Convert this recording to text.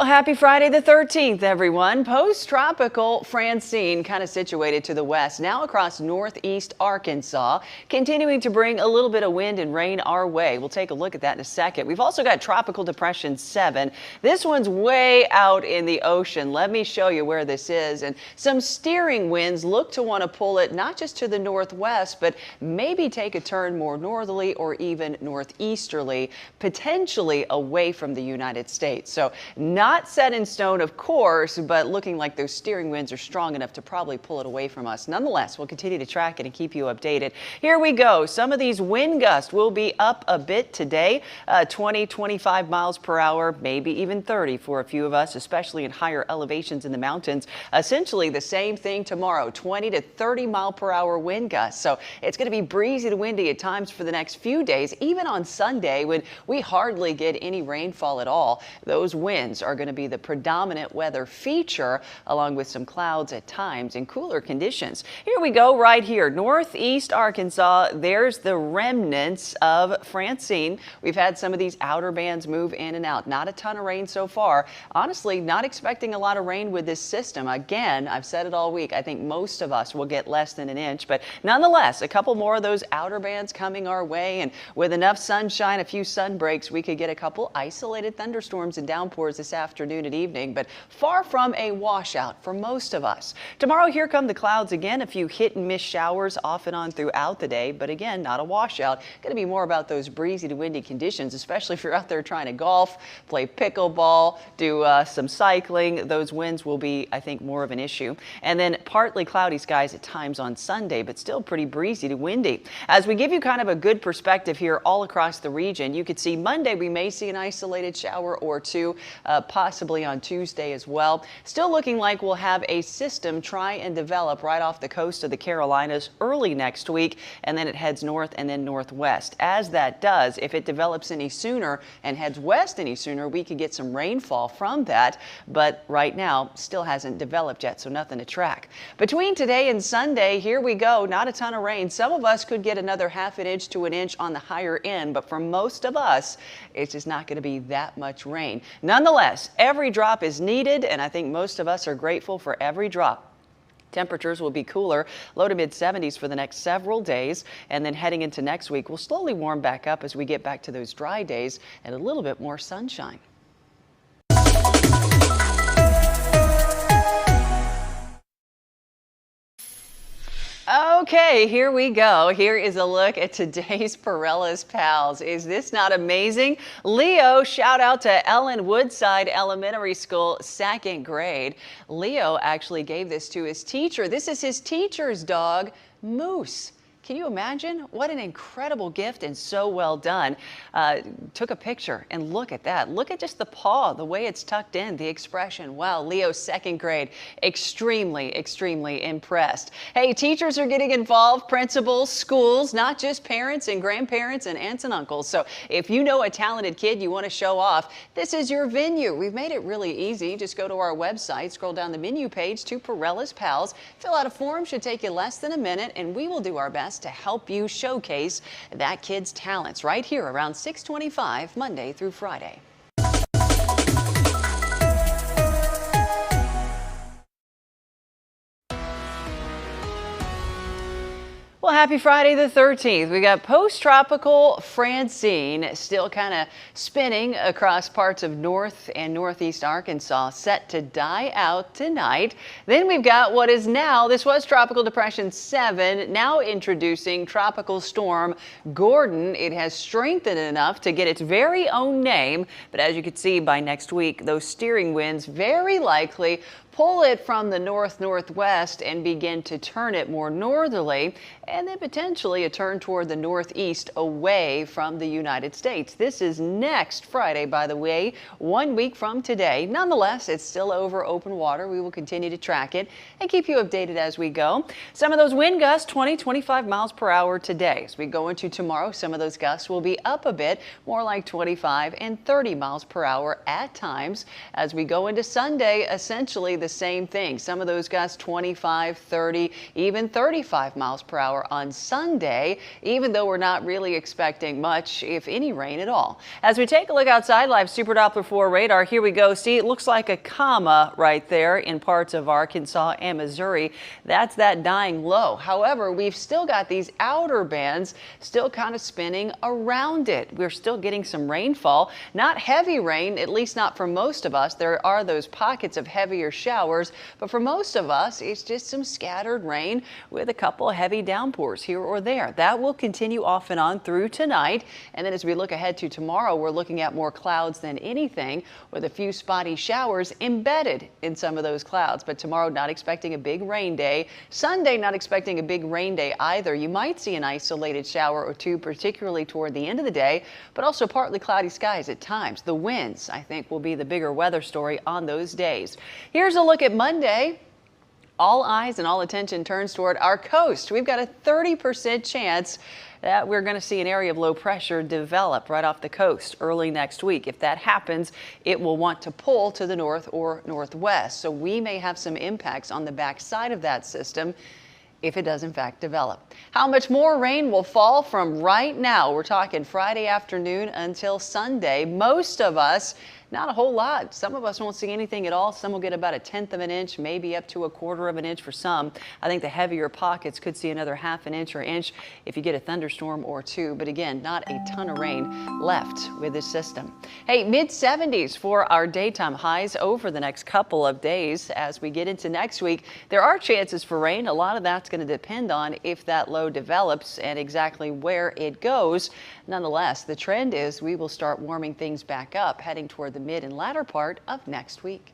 Well, happy Friday the 13th, everyone. Post-tropical Francine, kind of situated to the west, now across northeast Arkansas, continuing to bring a little bit of wind and rain our way. We'll take a look at that in a second. We've also got Tropical Depression 7. This one's way out in the ocean. Let me show you where this is. And some steering winds look to want to pull it not just to the northwest, but maybe take a turn more northerly or even northeasterly, potentially away from the United States. So not set in stone, of course, but looking like those steering winds are strong enough to probably pull it away from us. Nonetheless, we'll continue to track it and keep you updated. Here we go. Some of these wind gusts will be up a bit today, 20, 25 miles per hour, maybe even 30 for a few of us, especially in higher elevations in the mountains. Essentially the same thing tomorrow, 20 to 30 mile per hour wind gusts. So it's going to be breezy to windy at times for the next few days, even on Sunday when we hardly get any rainfall at all. Those winds are going to be the predominant weather feature, along with some clouds at times and cooler conditions. Here we go right here, northeast Arkansas. There's the remnants of Francine. We've had some of these outer bands move in and out. Not a ton of rain so far. Honestly, not expecting a lot of rain with this system. Again, I've said it all week. I think most of us will get less than an inch, but nonetheless, a couple more of those outer bands coming our way, and with enough sunshine, a few sun breaks, we could get a couple isolated thunderstorms and downpours this afternoon and evening, but far from a washout for most of us. Tomorrow, here come the clouds again, a few hit and miss showers off and on throughout the day, but again, not a washout. Going to be more about those breezy to windy conditions, especially if you're out there trying to golf, play pickleball, do some cycling. Those winds will be, I think, more of an issue. And then partly cloudy skies at times on Sunday, but still pretty breezy to windy. As we give you kind of a good perspective here all across the region, you could see Monday we may see an isolated shower or two, possibly on Tuesday as well. Still looking like we'll have a system try and develop right off the coast of the Carolinas early next week, and then it heads north and then northwest. As that does, if it develops any sooner and heads west any sooner, we could get some rainfall from that, but right now still hasn't developed yet, so nothing to track. Between today and Sunday, here we go, not a ton of rain. Some of us could get another half an inch to an inch on the higher end, but for most of us, it's just not going to be that much rain. Nonetheless, every drop is needed, and I think most of us are grateful for every drop. Temperatures will be cooler, low to mid 70s for the next several days, and then heading into next week, we'll slowly warm back up as we get back to those dry days and a little bit more sunshine. Okay, here we go. Here is a look at today's Parella's Pals. Is this not amazing? Leo, shout out to Ellen Woodside Elementary School, second grade. Leo actually gave this to his teacher. This is his teacher's dog, Moose. Can you imagine? What an incredible gift and so well done. Took a picture and look at that. Look at just the paw, the way it's tucked in, the expression. Wow, Leo, second grade, extremely, extremely impressed. Hey, teachers are getting involved, principals, schools, not just parents and grandparents and aunts and uncles. So if you know a talented kid you want to show off, this is your venue. We've made it really easy. Just go to our website, scroll down the menu page to Parella's Pals, fill out a form, should take you less than a minute, and we will do our best to help you showcase that kid's talents right here around 6:25 Monday through Friday. Well, happy Friday the 13th. We got post-tropical Francine still kind of spinning across parts of north and northeast Arkansas, set to die out tonight. Then we've got what is now, this was Tropical Depression 7, now introducing Tropical Storm Gordon. It has strengthened enough to get its very own name, but as you can see by next week, those steering winds very likely pull it from the north-northwest and begin to turn it more northerly, and then potentially a turn toward the northeast away from the United States. This is next Friday, by the way, 1 week from today. Nonetheless, it's still over open water. We will continue to track it and keep you updated as we go. Some of those wind gusts, 20, 25 miles per hour today. As we go into tomorrow, some of those gusts will be up a bit, more like 25 and 30 miles per hour at times. As we go into Sunday, essentially the same thing. Some of those gusts 25, 30, even 35 miles per hour on Sunday, even though we're not really expecting much, if any, rain at all. As we take a look outside, live Super Doppler 4 radar, here we go. See, it looks like a comma right there in parts of Arkansas and Missouri. That's that dying low. However, we've still got these outer bands still kind of spinning around it. We're still getting some rainfall, not heavy rain, at least not for most of us. There are those pockets of heavier showers, but for most of us, it's just some scattered rain with a couple of heavy downpours here or there. That will continue off and on through tonight. And then as we look ahead to tomorrow, we're looking at more clouds than anything, with a few spotty showers embedded in some of those clouds. But tomorrow, not expecting a big rain day. Sunday, not expecting a big rain day either. You might see an isolated shower or two, particularly toward the end of the day, but also partly cloudy skies at times. The winds, I think, will be the bigger weather story on those days. Here's a look at Monday. All eyes and all attention turns toward our coast. We've got a 30% chance that we're going to see an area of low pressure develop right off the coast early next week. If that happens, it will want to pull to the north or northwest. So we may have some impacts on the backside of that system if it does in fact develop. How much more rain will fall from right now? We're talking Friday afternoon until Sunday. Most of us, not a whole lot. Some of us won't see anything at all. Some will get about 1/10 of an inch, maybe up to 1/4 of an inch for some. I think the heavier pockets could see another 1/2 an inch or inch if you get a thunderstorm or two. But again, not a ton of rain left with this system. Hey, mid-70s for our daytime highs over the next couple of days. As we get into next week, there are chances for rain. A lot of that's going to depend on if that low develops and exactly where it goes. Nonetheless, the trend is we will start warming things back up heading toward the mid and latter part of next week.